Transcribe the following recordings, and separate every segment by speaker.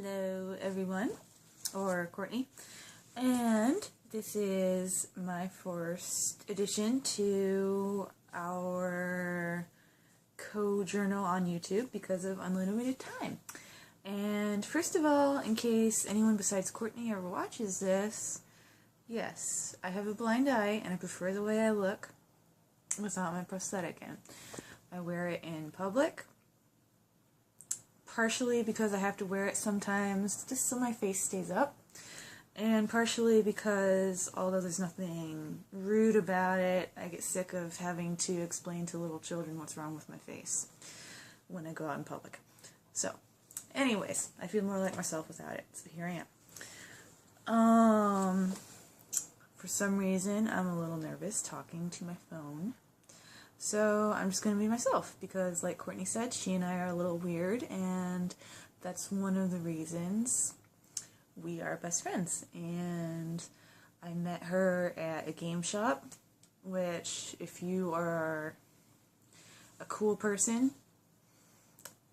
Speaker 1: Hello everyone, or Courtney, and this is my first addition to our co-journal on YouTube because of unlimited time. And first of all, in case anyone besides Courtney ever watches this, yes, I have a blind eye and I prefer the way I look without my prosthetic in. I wear it in public, partially because I have to wear it sometimes just so my face stays up, and partially because, although there's nothing rude about it, I get sick of having to explain to little children what's wrong with my face when I go out in public. So, anyways, I feel more like myself without it, so here I am. For some reason, I'm a little nervous talking to my phone. So I'm just going to be myself because, like Courtney said, she and I are a little weird, and that's one of the reasons we are best friends. And I met her at a game shop, which, if you are a cool person,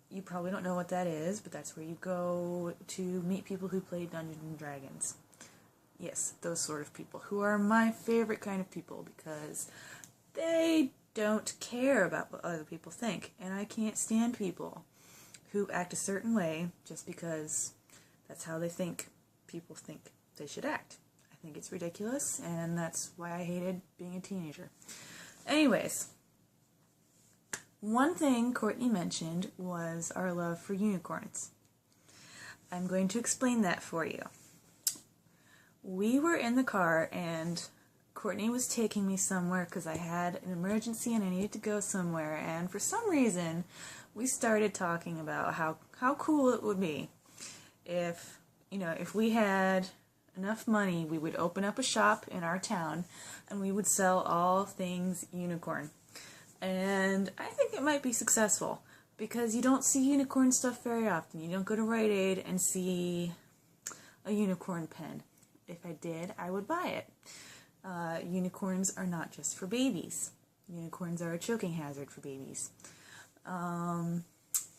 Speaker 1: you probably don't know what that is, but that's where you go to meet people who play Dungeons and Dragons. Yes, those sort of people, who are my favorite kind of people because they don't care about what other people think, and I can't stand people who act a certain way just because that's how they think people think they should act. I think it's ridiculous, and that's why I hated being a teenager. Anyways, one thing Courtney mentioned was our love for unicorns. I'm going to explain that for you. We were in the car, and Courtney was taking me somewhere because I had an emergency and I needed to go somewhere, and for some reason we started talking about how cool it would be if we had enough money, we would open up a shop in our town and we would sell all things unicorn. And I think it might be successful because you don't see unicorn stuff very often. You don't go to Rite Aid and see a unicorn pen. If I did, I would buy it. Unicorns are not just for babies. Unicorns are a choking hazard for babies.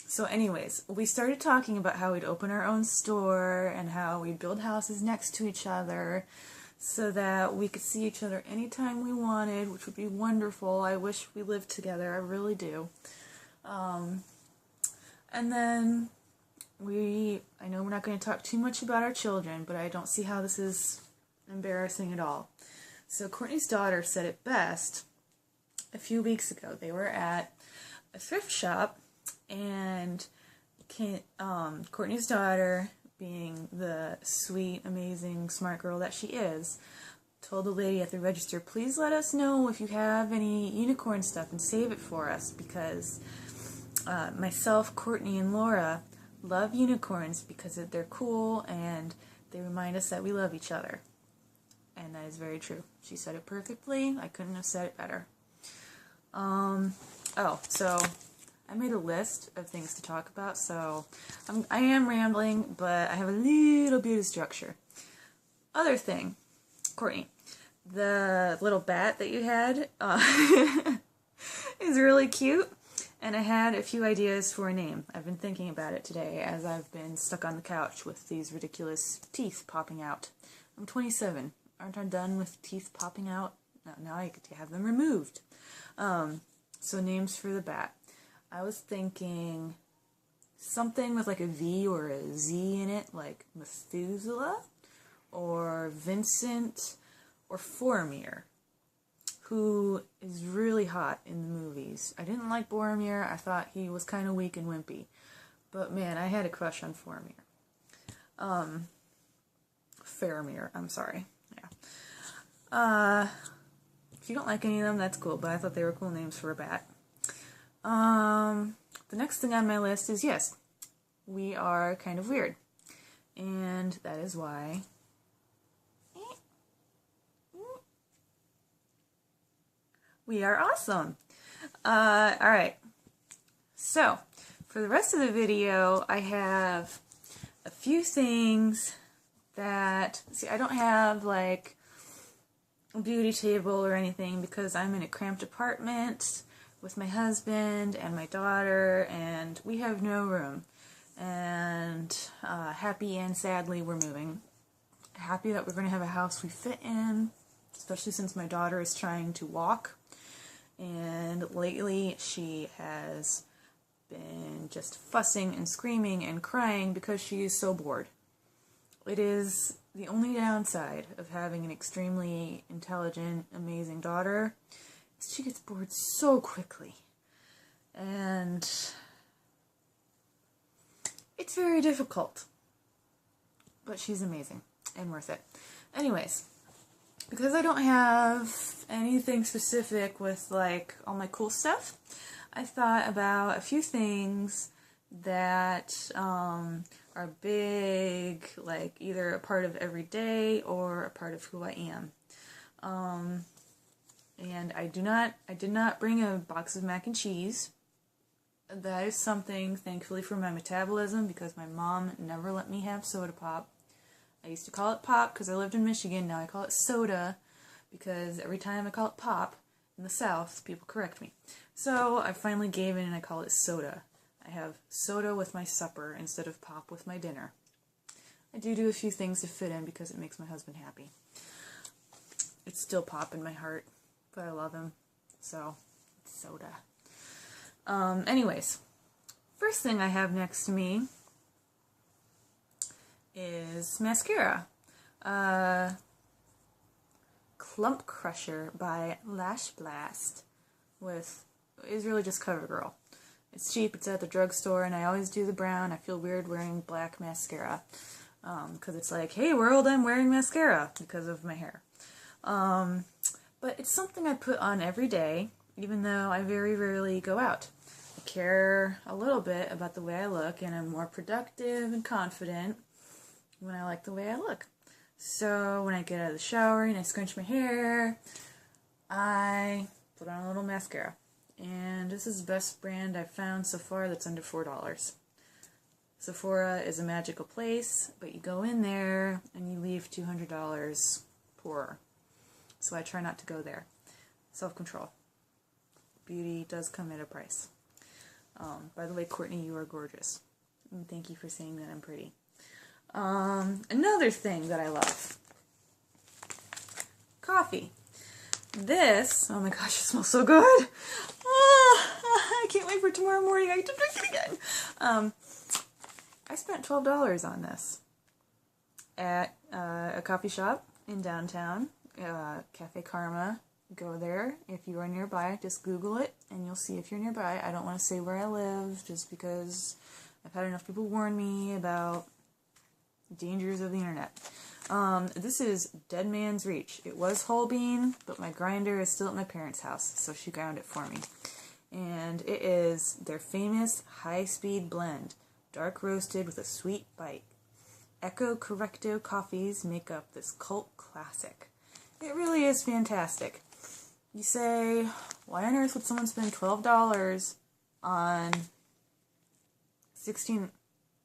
Speaker 1: So anyways, we started talking about how we'd open our own store and how we'd build houses next to each other so that we could see each other anytime we wanted, which would be wonderful. I wish we lived together. I really do. And then I know we're not going to talk too much about our children, but I don't see how this is embarrassing at all. So Courtney's daughter said it best a few weeks ago. They were at a thrift shop, and Courtney's daughter, being the sweet, amazing, smart girl that she is, told the lady at the register, please let us know if you have any unicorn stuff and save it for us, because myself, Courtney, and Laura love unicorns because they're cool and they remind us that we love each other. And that is very true. She said it perfectly. I couldn't have said it better. So I made a list of things to talk about, so I am rambling, but I have a little bit of structure. Other thing, Courtney, the little bat that you had is really cute, and I had a few ideas for a name. I've been thinking about it today as I've been stuck on the couch with these ridiculous teeth popping out. I'm 27. Aren't I done with teeth popping out? No, now I get to have them removed. So names for the bat. I was thinking something with like a V or a Z in it, like Methuselah, or Vincent, or Boromir, who is really hot in the movies. I didn't like Boromir. I thought he was kind of weak and wimpy. But man, I had a crush on Boromir. Faramir, I'm sorry. If you don't like any of them, that's cool, but I thought they were cool names for a bat. The next thing on my list is, yes, we are kind of weird. And that is why we are awesome. Alright. So, for the rest of the video, I have a few things that, I don't have like a beauty table or anything because I'm in a cramped apartment with my husband and my daughter, and we have no room. And and happy and sadly we're moving. Happy that we're going to have a house we fit in, especially since my daughter is trying to walk, and lately she has been just fussing and screaming and crying because she is so bored. It is the only downside of having an extremely intelligent, amazing daughter, is she gets bored so quickly. And it's very difficult. But she's amazing and worth it. Anyways, because I don't have anything specific with like all my cool stuff, I thought about a few things that are big, like either a part of every day or a part of who I am. And I did not bring a box of mac and cheese. That is something, thankfully, for my metabolism, because my mom never let me have soda pop. I used to call it pop because I lived in Michigan. Now I call it soda because every time I call it pop in the South, people correct me. So I finally gave in and I call it soda. I have soda with my supper instead of pop with my dinner. I do a few things to fit in because it makes my husband happy. It's still pop in my heart, but I love him, so it's soda. Anyways, first thing I have next to me is mascara. Clump Crusher by Lash Blast is really just CoverGirl. It's cheap, it's at the drugstore, and I always do the brown. I feel weird wearing black mascara, because it's like, hey world, I'm wearing mascara because of my hair. But it's something I put on every day, even though I very rarely go out. I care a little bit about the way I look, and I'm more productive and confident when I like the way I look. So when I get out of the shower and I scrunch my hair, I put on a little mascara. And this is the best brand I've found so far that's under $4. Sephora is a magical place, but you go in there and you leave $200 poorer. So I try not to go there. Self-control. Beauty does come at a price. By the way, Courtney, you are gorgeous. And thank you for saying that I'm pretty. Another thing that I love. Coffee. This, oh my gosh, it smells so good. I can't wait for tomorrow morning. I get to drink it again. I spent $12 on this at a coffee shop in downtown, Cafe Karma. Go there. If you are nearby, just Google it and you'll see if you're nearby. I don't want to say where I live just because I've had enough people warn me about dangers of the internet. This is Dead Man's Reach. It was whole bean, but my grinder is still at my parents' house, so she ground it for me. And it is their famous high-speed blend, dark roasted with a sweet bite. Echo Correcto coffees make up this cult classic. It really is fantastic. You say, why on earth would someone spend $12 on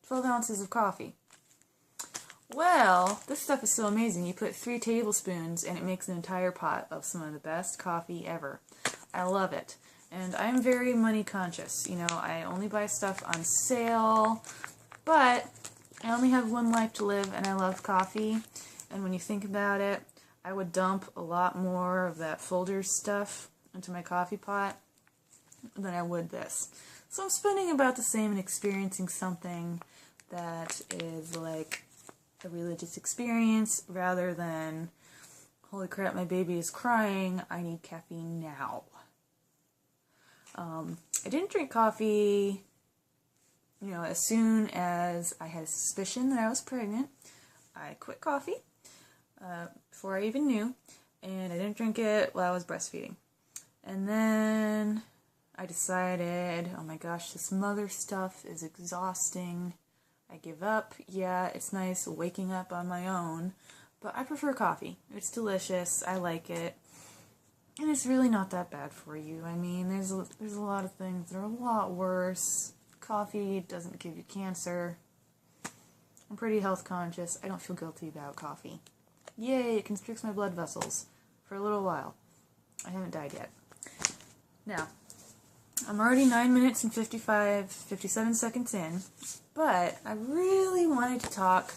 Speaker 1: 12 ounces of coffee? Well, this stuff is so amazing. You put 3 tablespoons and it makes an entire pot of some of the best coffee ever. I love it. And I'm very money conscious. You know, I only buy stuff on sale, but I only have one life to live and I love coffee. And when you think about it, I would dump a lot more of that Folgers stuff into my coffee pot than I would this. So I'm spending about the same and experiencing something that is like a religious experience rather than, holy crap, my baby is crying, I need caffeine now. I didn't drink coffee, as soon as I had a suspicion that I was pregnant. I quit coffee before I even knew, and I didn't drink it while I was breastfeeding. And then I decided, oh my gosh, this mother stuff is exhausting. I give up. Yeah, it's nice waking up on my own, but I prefer coffee. It's delicious. I like it. And it's really not that bad for you. I mean, there's a lot of things that are a lot worse. Coffee doesn't give you cancer. I'm pretty health conscious. I don't feel guilty about coffee. Yay, it constricts my blood vessels for a little while. I haven't died yet. Now, I'm already 9 minutes and 57 seconds in, but I really wanted to talk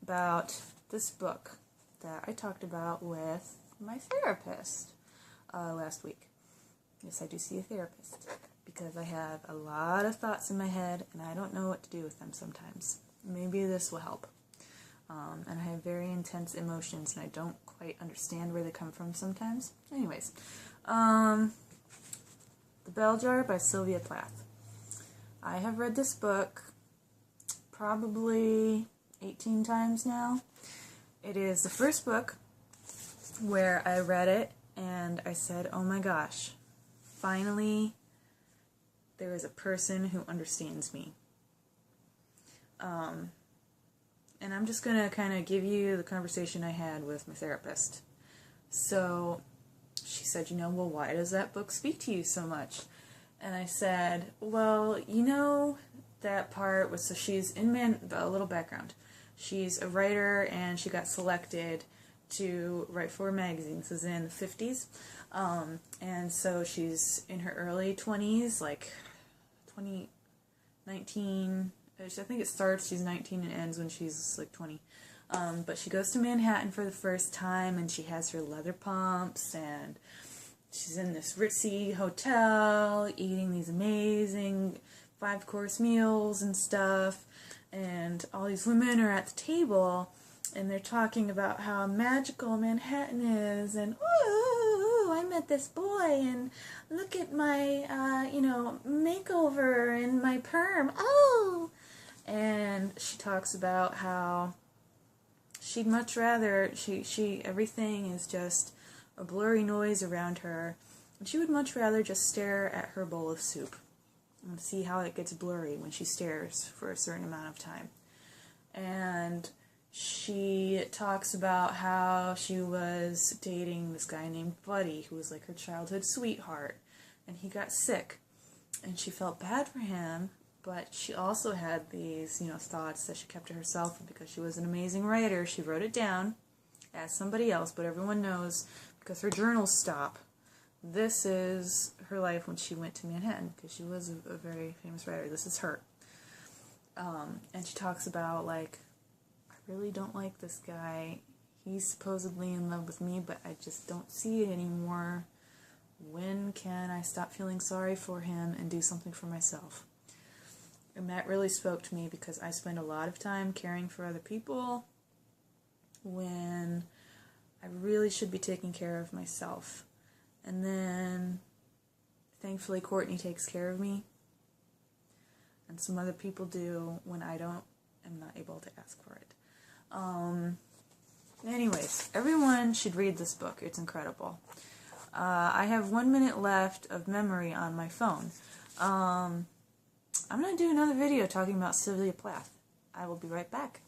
Speaker 1: about this book that I talked about with my therapist last week. Yes, I do see a therapist because I have a lot of thoughts in my head and I don't know what to do with them sometimes. Maybe this will help. And I have very intense emotions and I don't quite understand where they come from sometimes. Anyways, The Bell Jar by Sylvia Plath. I have read this book probably 18 times now. It is the first book where I read it and I said, oh my gosh, finally there is a person who understands me. And I'm just going to kind of give you the conversation I had with my therapist. So she said, well, why does that book speak to you so much? And I said, well, that part was, so she's in a little background. She's a writer and she got selected to write for a magazine. This is in the 50s. And so she's in her early 20s, like 19, I think it starts, she's 19 and ends when she's like 20. But she goes to Manhattan for the first time and she has her leather pumps and she's in this ritzy hotel eating these amazing 5-course meals and stuff. And all these women are at the table and they're talking about how magical Manhattan is and, ooh, I met this boy and look at my, makeover and my perm, oh! And she talks about how she'd much rather, everything is just a blurry noise around her, and she would much rather just stare at her bowl of soup and see how it gets blurry when she stares for a certain amount of time. And she talks about how she was dating this guy named Buddy, who was like her childhood sweetheart, and he got sick, and she felt bad for him, but she also had these, thoughts that she kept to herself, and because she was an amazing writer, she wrote it down as somebody else, but everyone knows, because her journals stop, this is her life when she went to Manhattan, because she was a very famous writer. This is her. And she talks about, I really don't like this guy. He's supposedly in love with me, but I just don't see it anymore. When can I stop feeling sorry for him and do something for myself? And that really spoke to me because I spend a lot of time caring for other people when I really should be taking care of myself. And then, thankfully, Courtney takes care of me. And some other people do when I am not able to ask for it. Anyways, everyone should read this book. It's incredible. I have 1 minute left of memory on my phone. I'm going to do another video talking about Sylvia Plath. I will be right back.